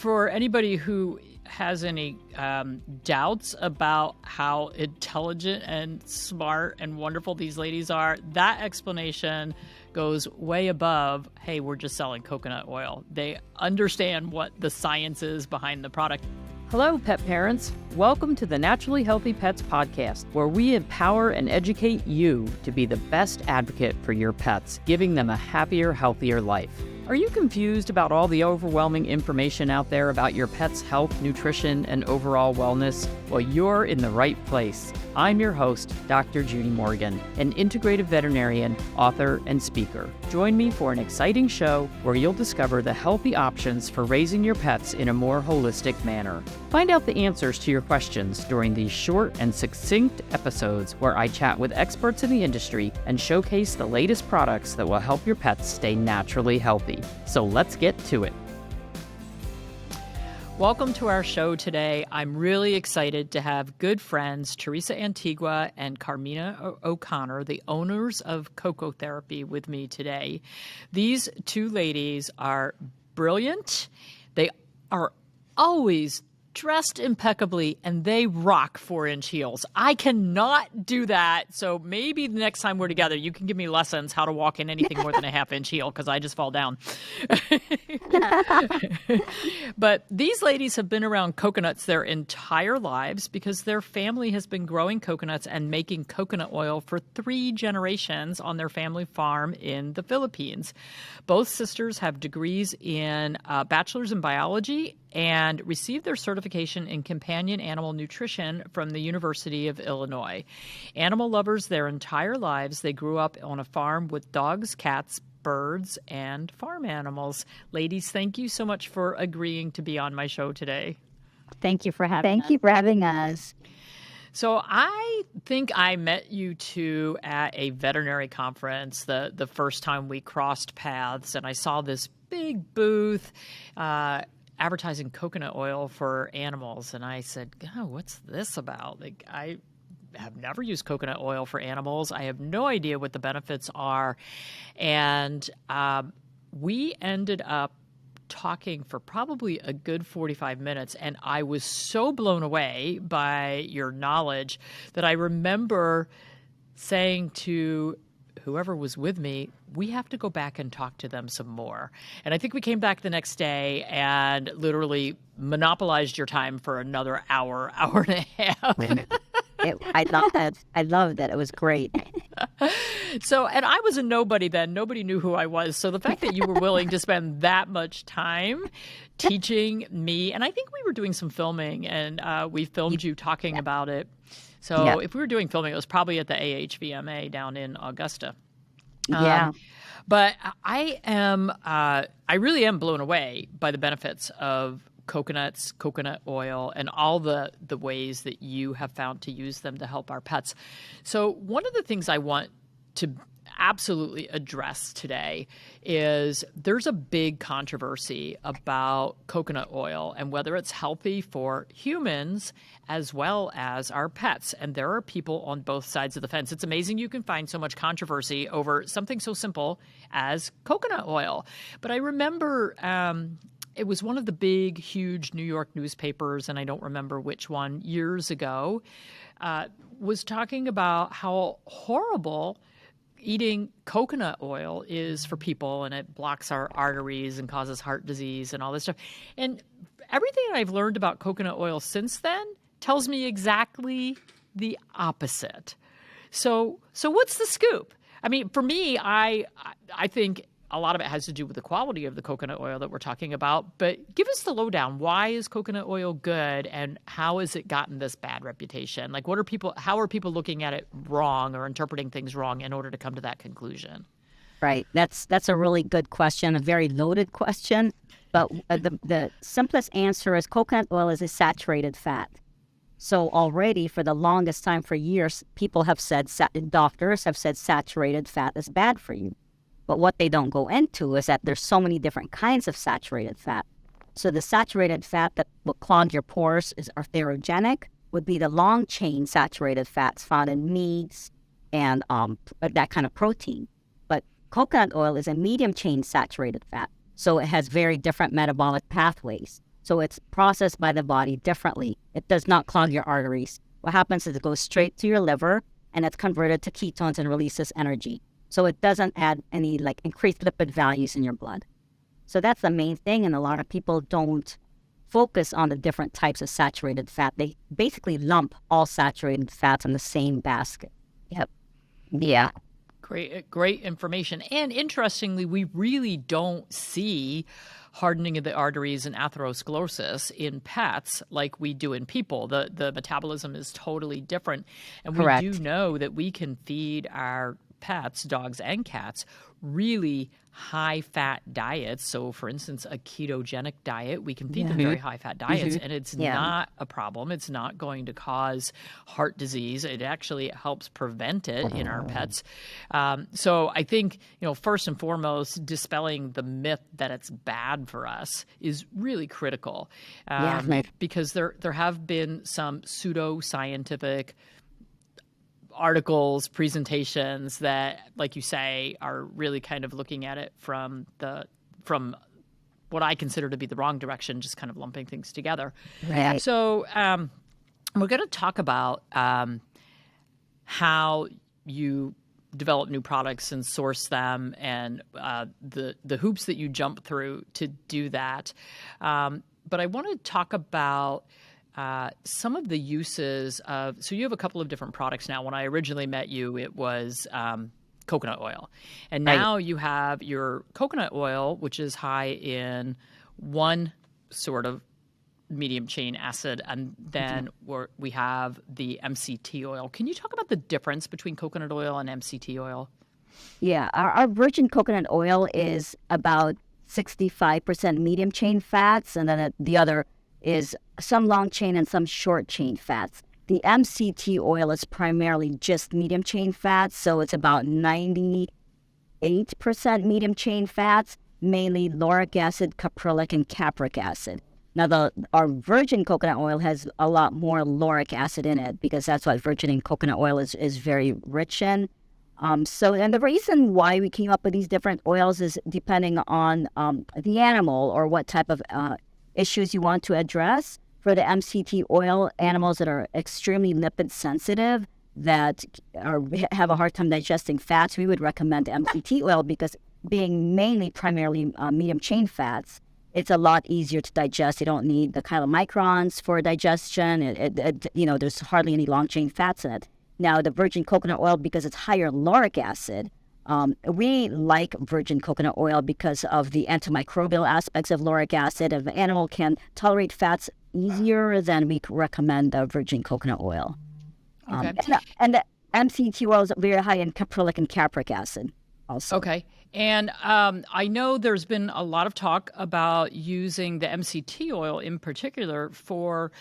for anybody who has any doubts about how intelligent and smart and wonderful these ladies are, that explanation goes way above, hey, we're just selling coconut oil. They understand what the science is behind the product. Hello, pet parents. Welcome to the Naturally Healthy Pets podcast, where we empower and educate you to be the best advocate for your pets, giving them a happier, healthier life. Are you confused about all the overwhelming information out there about your pet's health, nutrition, and overall wellness? Well, you're in the right place. I'm your host, Dr. Judy Morgan, an integrative veterinarian, author, and speaker. Join me for an exciting show where you'll discover the healthy options for raising your pets in a more holistic manner. Find out the answers to your questions during these short and succinct episodes where I chat with experts in the industry and showcase the latest products that will help your pets stay naturally healthy. So let's get to it. Welcome to our show today. I'm really excited to have good friends Teresa Antigua and Carmina O'Connor, the owners of CoCoTherapy, with me today. These two ladies are brilliant. They are always dressed impeccably, and they rock 4-inch heels. I cannot do that. So maybe the next time we're together, you can give me lessons how to walk in anything more than a 1/2-inch heel, because I just fall down. But these ladies have been around coconuts their entire lives because their family has been growing coconuts and making coconut oil for 3 generations on their family farm in the Philippines. Both sisters have degrees in bachelor's in biology and received their certification in companion animal nutrition from the University of Illinois. Animal lovers their entire lives, they grew up on a farm with dogs, cats, birds, and farm animals. Ladies, thank you so much for agreeing to be on my show today. Thank you for having us. So I think I met you two at a veterinary conference the first time we crossed paths, and I saw this big booth advertising coconut oil for animals. And I said, oh, what's this about? Like, I have never used coconut oil for animals. I have no idea what the benefits are. And we ended up talking for probably a good 45 minutes. And I was so blown away by your knowledge that I remember saying to whoever was with me, we have to go back and talk to them some more. And I think we came back the next day and literally monopolized your time for another hour and a half. I love that. I love that. It was great. So, and I was a nobody then. Nobody knew who I was. So the fact that you were willing to spend that much time teaching me, and I think we were doing some filming, and we filmed you talking about it. So if we were doing filming, it was probably at the AHVMA down in Augusta. But I really am blown away by the benefits of coconuts, coconut oil, and all the ways that you have found to use them to help our pets. So one of the things I want to absolutely address today is there's a big controversy about coconut oil and whether it's healthy for humans as well as our pets. And there are people on both sides of the fence. It's amazing you can find so much controversy over something so simple as coconut oil. But I remember it was one of the big, huge New York newspapers, and I don't remember which one, years ago, was talking about how horrible eating coconut oil is for people, and it blocks our arteries and causes heart disease and all this stuff. And everything I've learned about coconut oil since then tells me exactly the opposite. So what's the scoop? I mean, for me, I think a lot of it has to do with the quality of the coconut oil that we're talking about. But give us the lowdown. Why is coconut oil good, and how has it gotten this bad reputation? Like, how are people looking at it wrong or interpreting things wrong in order to come to that conclusion? Right. That's a really good question, a very loaded question. But the simplest answer is coconut oil is a saturated fat. So already for the longest time, for years, people have said, doctors have said saturated fat is bad for you. But what they don't go into is that there's so many different kinds of saturated fat. So the saturated fat that will clog your pores are atherogenic, would be the long-chain saturated fats found in meats and that kind of protein. But coconut oil is a medium-chain saturated fat, so it has very different metabolic pathways. So it's processed by the body differently. It does not clog your arteries. What happens is it goes straight to your liver and it's converted to ketones and releases energy. So it doesn't add any like increased lipid values in your blood. So that's the main thing. And a lot of people don't focus on the different types of saturated fat. They basically lump all saturated fats in the same basket. Yep. Yeah. Great information. And interestingly, we really don't see hardening of the arteries and atherosclerosis in pets like we do in people. The metabolism is totally different. And we Correct. do know that we can feed our pets, dogs and cats, really high-fat diets. So, for instance, a ketogenic diet, we can feed them very high-fat diets, and it's not a problem. It's not going to cause heart disease. It actually helps prevent it in our pets. So I think, first and foremost, dispelling the myth that it's bad for us is really critical, because there have been some pseudo-scientific articles, presentations that, like you say, are really kind of looking at it from what I consider to be the wrong direction, just kind of lumping things together. Right. So we're going to talk about how you develop new products and source them, and the hoops that you jump through to do that. But I want to talk about some of the uses of, so you have a couple of different products now. When I originally met you, it was coconut oil. And now you have your coconut oil, which is high in one sort of medium chain acid, and then we have the MCT oil. Can you talk about the difference between coconut oil and MCT oil? Yeah, our virgin coconut oil is about 65% medium chain fats, and then the other is some long chain and some short chain fats. The MCT oil is primarily just medium chain fats, so it's about 98% medium chain fats, mainly lauric acid, caprylic, and capric acid. Now, our virgin coconut oil has a lot more lauric acid in it because that's what virgin coconut oil is very rich in. And the reason why we came up with these different oils is depending on the animal or what type of issues you want to address. For the MCT oil, animals that are extremely lipid sensitive, that have a hard time digesting fats, we would recommend MCT oil because being primarily medium chain fats, it's a lot easier to digest. You don't need the chylomicrons for digestion. There's hardly any long chain fats in it. Now, the virgin coconut oil, because it's higher lauric acid, we like virgin coconut oil because of the antimicrobial aspects of lauric acid. If an animal can tolerate fats easier, then we recommend the virgin coconut oil. Okay. And the MCT oil is very high in caprylic and capric acid also. Okay. And I know there's been a lot of talk about using the MCT oil in particular for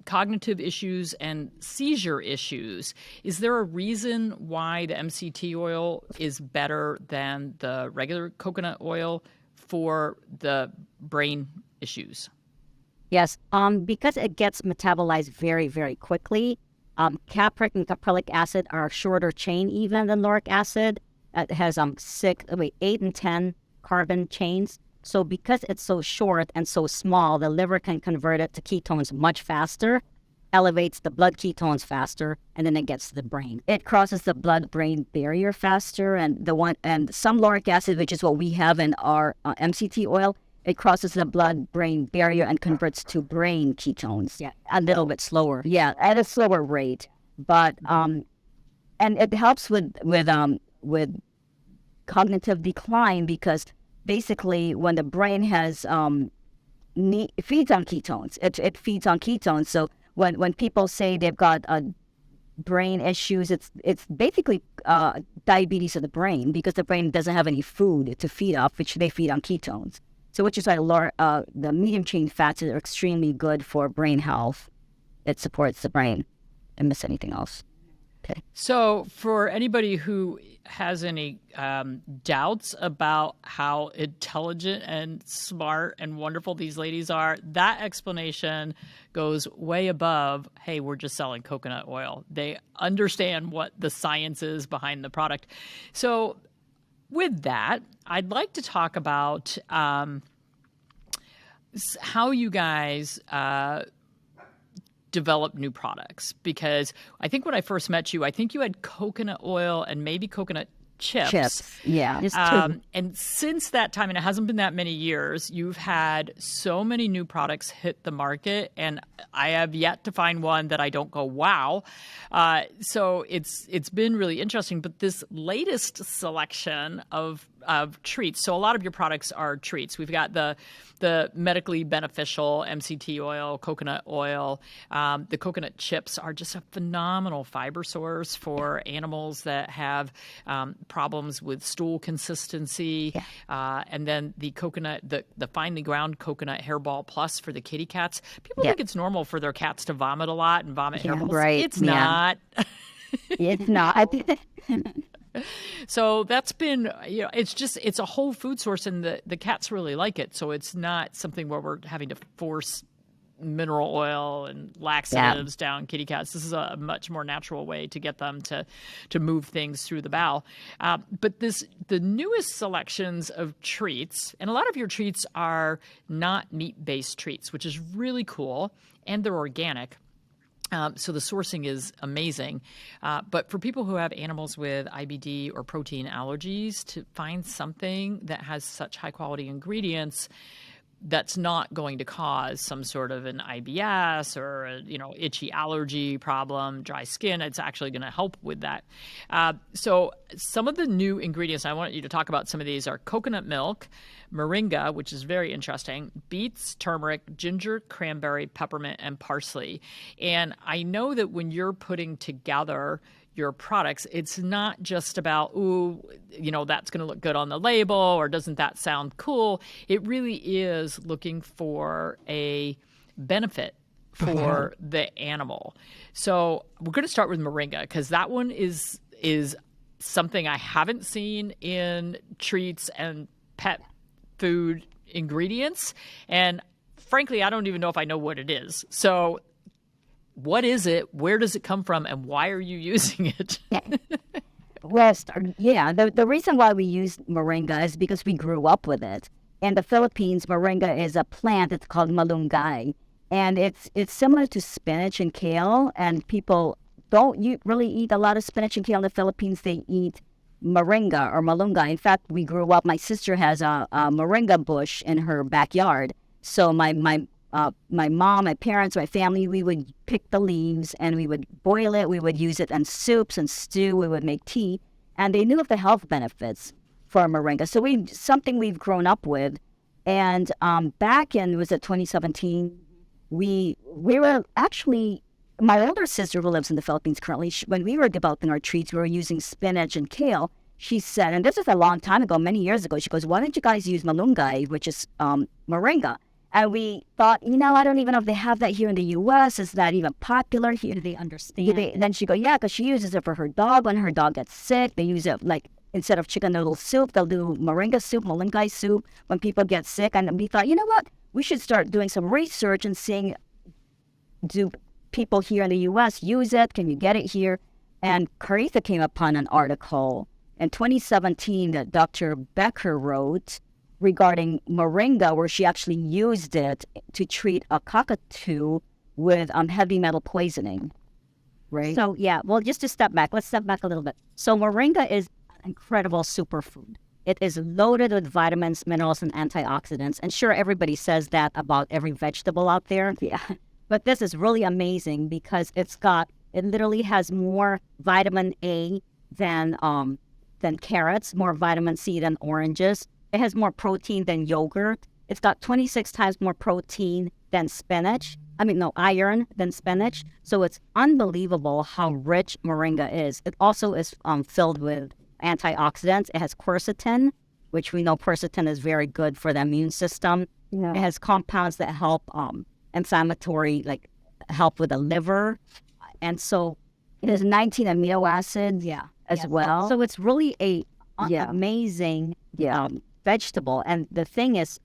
cognitive issues and seizure issues. Is there a reason why the MCT oil is better than the regular coconut oil for the brain issues? Yes, because it gets metabolized very, very quickly. Capric and caprylic acid are shorter chain even than lauric acid. It has 8 and 10 carbon chains. So because it's so short and so small, the liver can convert it to ketones much faster, elevates the blood ketones faster, and then it gets to the brain. It crosses the blood-brain barrier faster, and some lauric acid, which is what we have in our MCT oil, it crosses the blood-brain barrier and converts to brain ketones. Yeah, a little bit slower. Yeah, at a slower rate, but and it helps with cognitive decline because basically when the brain has it feeds on ketones. It feeds on ketones. So when people say they've got brain issues, it's basically diabetes of the brain because the brain doesn't have any food to feed off, which they feed on ketones. So which is why the medium chain fats are extremely good for brain health. It supports the brain. I miss anything else? Okay. So for anybody who has any doubts about how intelligent and smart and wonderful these ladies are, that explanation goes way above, hey, we're just selling coconut oil. They understand what the science is behind the product. So with that, I'd like to talk about how you guys develop new products, because I think when I first met you, I think you had coconut oil and maybe coconut chips. Yeah, just two. And since that time, and it hasn't been that many years, you've had so many new products hit the market, and I have yet to find one that I don't go, wow. So it's been really interesting. But this latest selection of treats, so a lot of your products are treats. We've got the medically beneficial MCT oil, coconut oil. The coconut chips are just a phenomenal fiber source for animals that have problems with stool consistency. Yeah. And then the coconut, the finely ground coconut hairball plus for the kitty cats. People think it's normal for their cats to vomit a lot and vomit hairballs. Right. It's not. It's not. So that's been, it's a whole food source, and the cats really like it. So it's not something where we're having to force mineral oil and laxatives down kitty cats. This is a much more natural way to get them to move things through the bowel. But the newest selections of treats, and a lot of your treats are not meat-based treats, which is really cool, and they're organic. So the sourcing is amazing. But for people who have animals with IBD or protein allergies, to find something that has such high-quality ingredients that's not going to cause some sort of an IBS or a, itchy allergy problem, dry skin, it's actually going to help with that. So some of the new ingredients, I want you to talk about some of these, are coconut milk, moringa, which is very interesting, beets, turmeric, ginger, cranberry, peppermint, and parsley. And I know that when you're putting together your products, it's not just about, that's going to look good on the label, or doesn't that sound cool? It really is looking for a benefit for the animal. So we're going to start with moringa, because that one is something I haven't seen in treats and pet food ingredients. And frankly, I don't even know if I know what it is. So what is it? Where does it come from? And why are you using it? Well, the reason why we use moringa is because we grew up with it. In the Philippines, moringa is a plant. It's called malunggay. And it's similar to spinach and kale. And people don't really eat a lot of spinach and kale in the Philippines. They eat moringa or malunggay. In fact, we grew up, my sister has a moringa bush in her backyard. So my mom, my parents, my family, we would pick the leaves and we would boil it. We would use it in soups and stew. We would make tea. And they knew of the health benefits for moringa. So something we've grown up with. And back in, was it 2017, we were actually, my older sister who lives in the Philippines currently, when we were developing our treats, we were using spinach and kale. She said, and this was a long time ago, many years ago, she goes, why don't you guys use malunggay, which is moringa? And we thought, I don't even know if they have that here in the U.S. Is that even popular here? Do they understand? Then she goes, yeah, because she uses it for her dog. When her dog gets sick, they use it, like, instead of chicken noodle soup, they'll do moringa soup, malunggay soup when people get sick. And we thought, you know what? We should start doing some research and seeing, do people here in the U.S. use it? Can you get it here? And Caritha came upon an article in 2017 that Dr. Becker wrote regarding moringa, where she actually used it to treat a cockatoo with heavy metal poisoning, right? So, just to step back, let's step back a little bit. So moringa is an incredible superfood. It is loaded with vitamins, minerals, and antioxidants. And sure, everybody says that about every vegetable out there. Yeah. But this is really amazing because it literally has more vitamin A than carrots, more vitamin C than oranges. It has more protein than yogurt. It's got 26 times more protein than spinach. Iron than spinach. So it's unbelievable how rich moringa is. It also is filled with antioxidants. It has quercetin, which we know quercetin is very good for the immune system. Yeah. It has compounds that help inflammatory, help with the liver. And so it has 19 amino acids as well. So it's really amazing vegetable. And the thing is,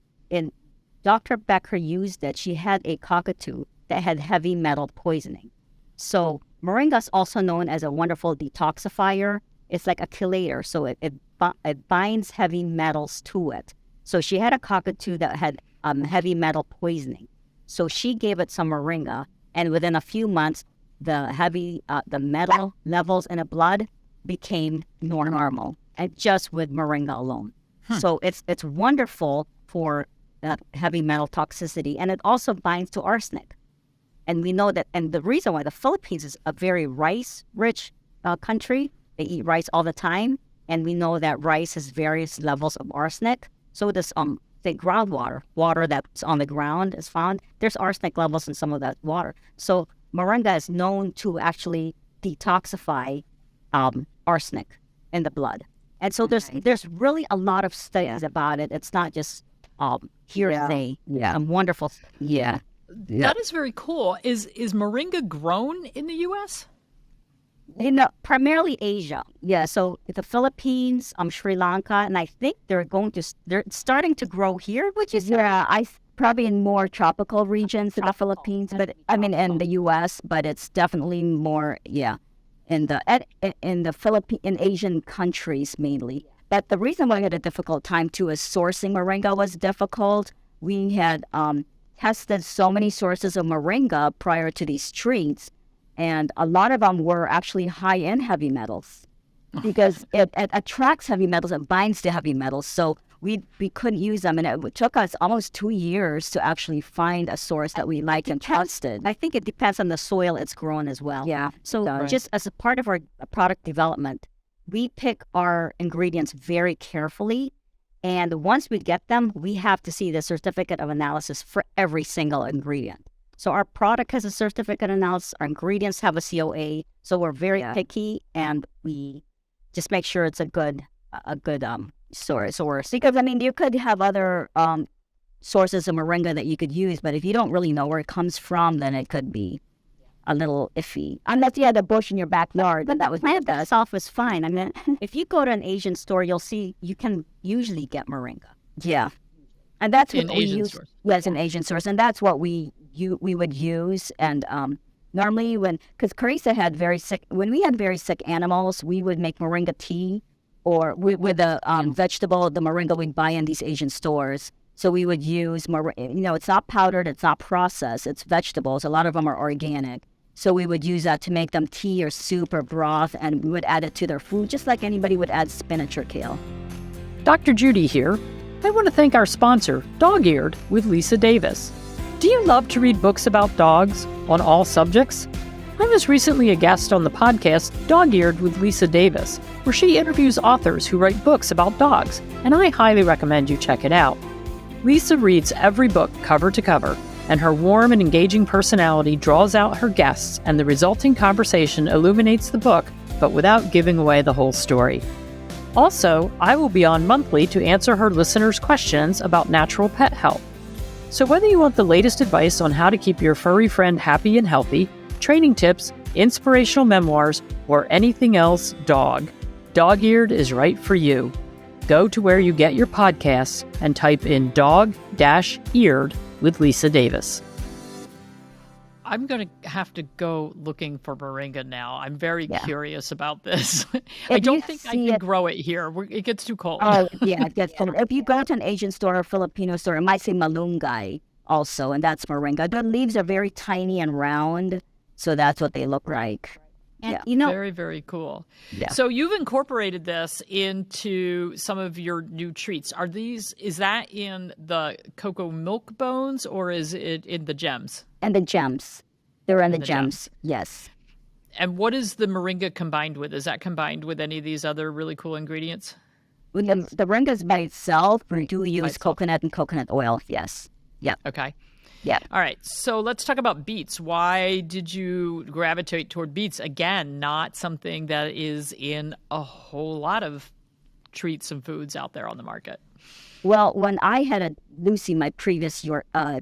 Dr. Becker used it. She had a cockatoo that had heavy metal poisoning. So moringa is also known as a wonderful detoxifier. It's like a chelator, so it binds heavy metals to it. So she had a cockatoo that had heavy metal poisoning. So she gave it some moringa, and within a few months, the metal levels in the blood became normal, and just with moringa alone. So it's wonderful for that heavy metal toxicity, and it also binds to arsenic. And we know that, and the reason why the Philippines is a very rice-rich country, they eat rice all the time, and we know that rice has various levels of arsenic. So this say groundwater, water that's on the ground is found, there's arsenic levels in some of that water. So moringa is known to actually detoxify arsenic in the blood. And so there's really a lot of studies about it. It's not just hearsay. Wonderful. Yeah. That is very cool. Is moringa grown in the U.S.? Primarily Asia. Yeah, so the Philippines, Sri Lanka, and I think they're starting to grow here, which is probably in more tropical regions in the Philippines, but I mean in the U.S., but it's definitely more in Asian countries mainly. But the reason why I had a difficult time too is sourcing moringa was difficult. We had tested so many sources of moringa prior to these treats, and a lot of them were actually high in heavy metals because it attracts heavy metals, it binds to heavy metals. So we couldn't use them, and it took us almost 2 years to actually find a source that we liked and trusted. I think it depends on the soil it's grown as well. Yeah. So just as a part of our product development, we pick our ingredients very carefully, and once we get them, we have to see the certificate of analysis for every single ingredient. So our product has a certificate analysis, our ingredients have a COA, so we're very picky, and we just make sure it's a good source. Because, I mean, you could have other sources of moringa that you could use, but if you don't really know where it comes from, then it could be a little iffy. Unless you had a bush in your backyard. But that was plant itself was fine. I mean, if you go to an Asian store, you'll see you can usually get moringa. Yeah. And that's what we use. Yes, an Asian source. And that's what we would use. And normally because Carissa had when we had very sick animals, we would make moringa tea, or with the vegetable, the moringa we'd buy in these Asian stores. So we would use it's not powdered, it's not processed, it's vegetables. A lot of them are organic. So we would use that to make them tea or soup or broth, and we would add it to their food, just like anybody would add spinach or kale. Dr. Judy here. I want to thank our sponsor, Dog-Eared with Lisa Davis. Do you love to read books about dogs on all subjects? I was recently a guest on the podcast Dog-Eared with Lisa Davis, where she interviews authors who write books about dogs, and I highly recommend you check it out. Lisa reads every book cover to cover, and her warm and engaging personality draws out her guests, and the resulting conversation illuminates the book, but without giving away the whole story. Also, I will be on monthly to answer her listeners' questions about natural pet health. So whether you want the latest advice on how to keep your furry friend happy and healthy, training tips, inspirational memoirs, or anything else Dog-Eared is right for you. Go to where you get your podcasts and type in Dog-Eared with Lisa Davis. I'm going to have to go looking for moringa now. I'm very curious about this. I don't think I can grow it here. It gets too cold. Oh, yeah, it gets cold. If you go to an Asian store or Filipino store, it might say malunggay also, and that's moringa. The leaves are very tiny and round, so that's what they look like. And, very, very cool. Yeah. So you've incorporated this into some of your new treats. Is that in the cocoa milk bones, or is it in the gems? And the gems. They're in the gems, yes. And what is the moringa combined with? Is that combined with any of these other really cool ingredients? The moringa is by itself. We do use coconut and coconut oil, yes. Yeah. Okay. Yeah. All right. So let's talk about beets. Why did you gravitate toward beets? Again, not something that is in a whole lot of treats and foods out there on the market. Well, when I had Lucy, my previous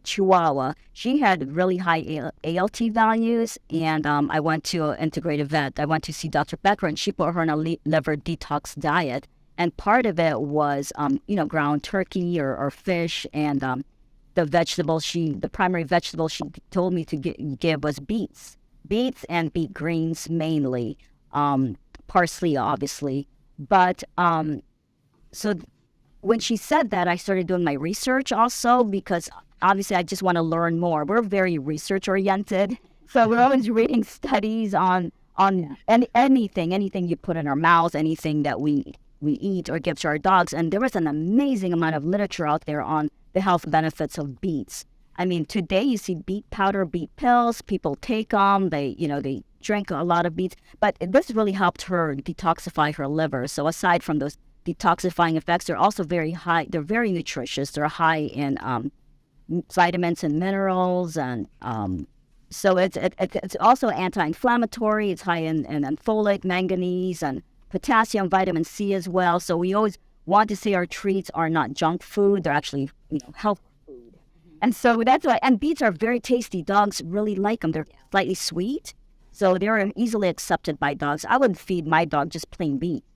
Chihuahua, she had really high ALT values, and I went to an integrative vet. I went to see Dr. Becker, and she put her on a liver detox diet. And part of it was, ground turkey or fish, and the primary vegetable she told me to give was beets and beet greens mainly, parsley obviously. But so when she said that, I started doing my research also, because obviously I just want to learn more. We're very research oriented. So we're always reading studies on anything you put in our mouths, anything that we eat or give to our dogs. And there was an amazing amount of literature out there on the health benefits of beets. I mean, today you see beet powder, beet pills. People take them. They drink a lot of beets. But this really helped her detoxify her liver. So aside from those detoxifying effects, they're also very high. They're very nutritious. They're high in vitamins and minerals, and so it's also anti-inflammatory. It's high in folate, manganese, and potassium, vitamin C as well. So we always want to say our treats are not junk food. They're actually health food. And so that's why. And beets are very tasty. Dogs really like them. They're slightly sweet, so they're easily accepted by dogs. I wouldn't feed my dog just plain beets.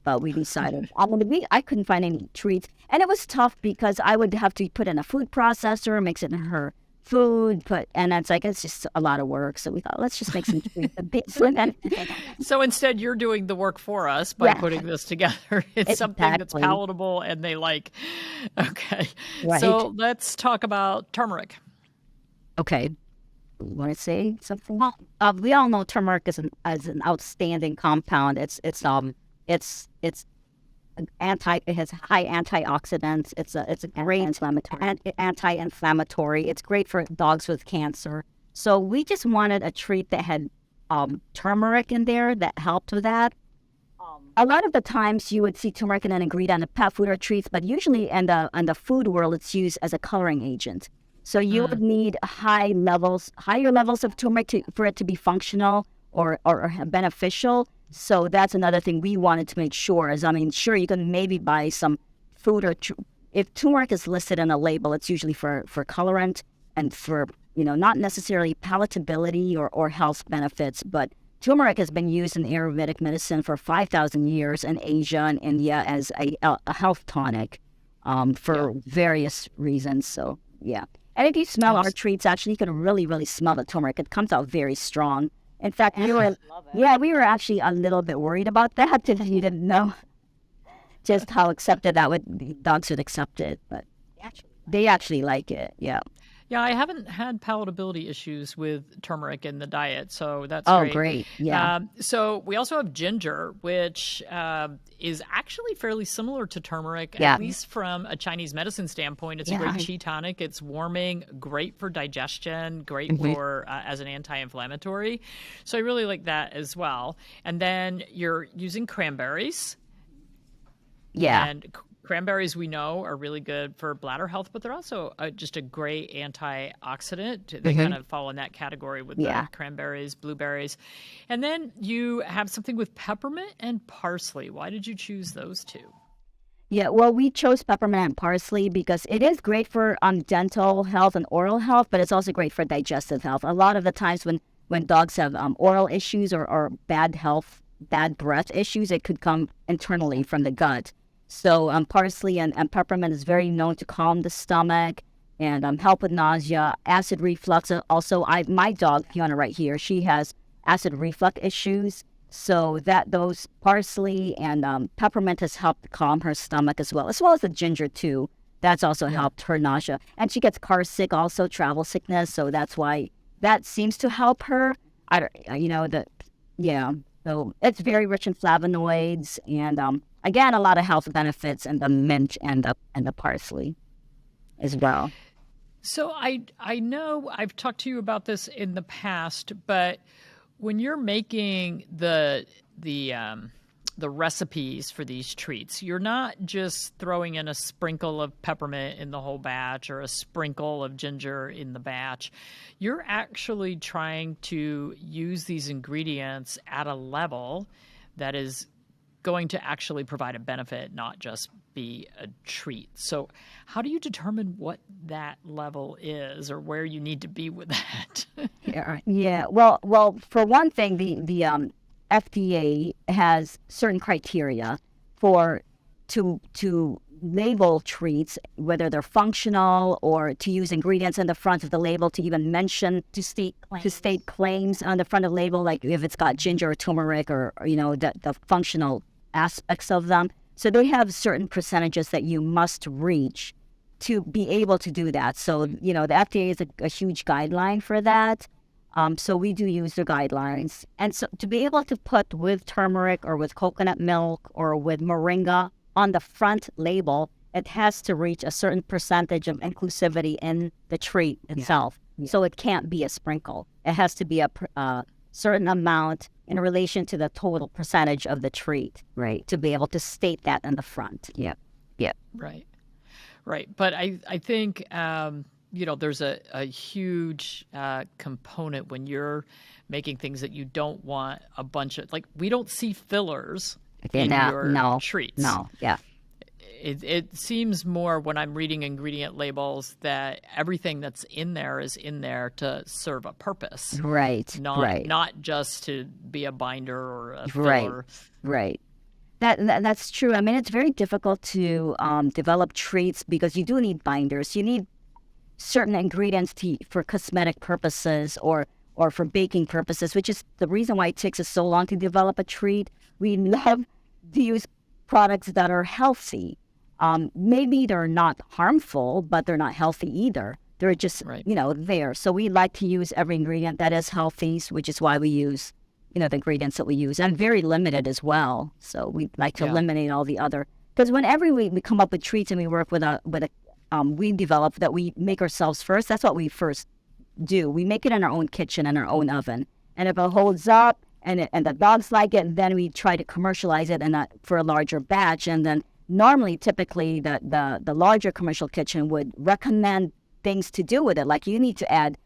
But we decided I couldn't find any treats, and it was tough because I would have to put in a food processor, mix it in her food, and it's just a lot of work. So we thought, let's just make some treats. So instead, you're doing the work for us by putting this together. It's something that's palatable and they like. Okay, right. So let's talk about turmeric. Okay, you want to say something? Well, we all know turmeric is an outstanding compound. It has high antioxidants. It's a great anti-inflammatory. It's great for dogs with cancer. So we just wanted a treat that had turmeric in there that helped with that. A lot of the times you would see turmeric in an ingredient in pet food or treats, but usually in the food world it's used as a coloring agent. So you would need higher levels of turmeric for it to be functional or beneficial. So that's another thing we wanted to make sure is, sure, you can maybe buy some food if turmeric is listed in a label, it's usually for colorant and for, not necessarily palatability or health benefits. But turmeric has been used in Ayurvedic medicine for 5,000 years in Asia and India as a health tonic for various reasons. So, yeah. And if you smell our treats, actually, you can really, really smell the turmeric. It comes out very strong. In fact, we were actually a little bit worried about that if you didn't know just how accepted dogs would accept it, but they actually like it. Yeah. Yeah, I haven't had palatability issues with turmeric in the diet, so that's great. great. Oh, great. Yeah. So we also have ginger, which is actually fairly similar to turmeric, at least from a Chinese medicine standpoint. It's a great chi tonic. It's warming, great for digestion, great for as an anti-inflammatory. So I really like that as well. And then you're using cranberries. Yeah. And cranberries, we know, are really good for bladder health, but they're also just a great antioxidant. They kind of fall in that category with the cranberries, blueberries. And then you have something with peppermint and parsley. Why did you choose those two? Yeah, well, we chose peppermint and parsley because it is great for dental health and oral health, but it's also great for digestive health. A lot of the times when dogs have oral issues or bad breath issues, it could come internally from the gut. So parsley and peppermint is very known to calm the stomach and help with nausea, acid reflux. Also, my dog, Fiona right here, she has acid reflux issues. So those parsley and peppermint has helped calm her stomach as well as the ginger too. That's also helped her nausea. And she gets car sick also, travel sickness. So that's why that seems to help her. So it's very rich in flavonoids and again, a lot of health benefits in the mint and the parsley as well. So I know I've talked to you about this in the past, but when you're making the recipes for these treats, you're not just throwing in a sprinkle of peppermint in the whole batch or a sprinkle of ginger in the batch. You're actually trying to use these ingredients at a level that is going to actually provide a benefit, not just be a treat. So how do you determine what that level is or where you need to be with that? Yeah. Well, for one thing, the FDA has certain criteria to label treats, whether they're functional or to use ingredients in the front of the label, to even mention to state claims on the front of the label, like if it's got ginger or turmeric or the functional aspects of them. So they have certain percentages that you must reach to be able to do that. So, the FDA is a huge guideline for that. So we do use the guidelines. And so to be able to put with turmeric or with coconut milk or with moringa on the front label, it has to reach a certain percentage of inclusivity in the treat itself. Yeah. So it can't be a sprinkle. It has to be a certain amount in relation to the total percentage of the treat, right? To be able to state that in the front. Yep. Right. But I think, there's a huge component when you're making things that you don't want a bunch of, like, we don't see fillers in your treats. No, yeah. It seems more when I'm reading ingredient labels that everything that's in there is in there to serve a purpose. Right. Not just to be a binder or a filler. Right. That's true. I mean, it's very difficult to develop treats because you do need binders. You need certain ingredients for cosmetic purposes or for baking purposes, which is the reason why it takes us so long to develop a treat. We love to use products that are healthy. Maybe they're not harmful, but they're not healthy either. They're just, there. So we like to use every ingredient that is healthy, which is why we use, the ingredients that we use. And very limited as well. So we like to eliminate all the other. Because whenever we come up with treats and we work with we develop that we make ourselves first, that's what we first do. We make it in our own kitchen, in our own oven. And if it holds up and the dogs like it, then we try to commercialize it for a larger batch. And then typically, the larger commercial kitchen would recommend things to do with it. Like you need to add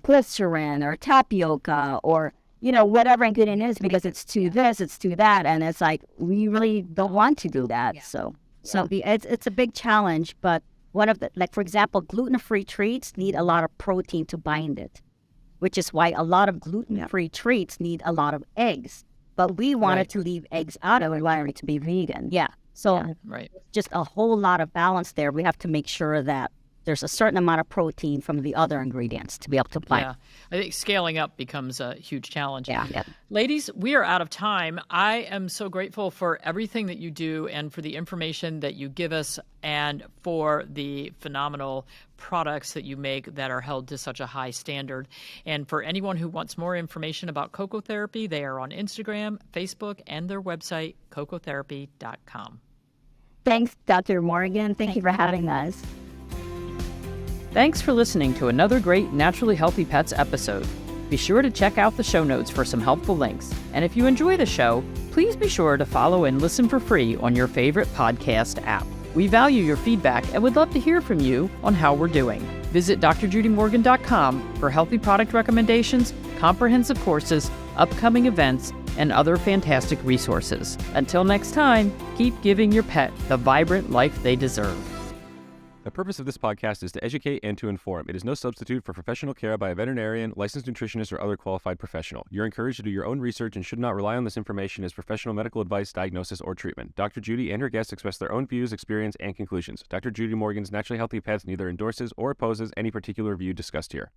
glycerin or tapioca or, whatever ingredient it is because it's to this, it's to that. And it's like, we really don't want to do that. Yeah. So it's a big challenge. But one of for example, gluten-free treats need a lot of protein to bind it, which is why a lot of gluten-free treats need a lot of eggs. But we wanted to leave eggs out of it. We wanted it to be vegan. Yeah. So just a whole lot of balance there. We have to make sure that there's a certain amount of protein from the other ingredients to be able to bind. Yeah. I think scaling up becomes a huge challenge. Yeah. Ladies, we are out of time. I am so grateful for everything that you do and for the information that you give us and for the phenomenal products that you make that are held to such a high standard. And for anyone who wants more information about CoCoTherapy, they are on Instagram, Facebook, and their website, CoCoTherapy.com. Thanks, Dr. Morgan. Thank you for having us. Thanks for listening to another great Naturally Healthy Pets episode. Be sure to check out the show notes for some helpful links. And if you enjoy the show, please be sure to follow and listen for free on your favorite podcast app. We value your feedback and would love to hear from you on how we're doing. Visit drjudymorgan.com for healthy product recommendations, comprehensive courses, upcoming events, and other fantastic resources. Until next time, keep giving your pet the vibrant life they deserve. The purpose of this podcast is to educate and to inform. It is no substitute for professional care by a veterinarian, licensed nutritionist, or other qualified professional. You're encouraged to do your own research and should not rely on this information as professional medical advice, diagnosis, or treatment. Dr. Judy and her guests express their own views, experience, and conclusions. Dr. Judy Morgan's Naturally Healthy Pets neither endorses or opposes any particular view discussed here.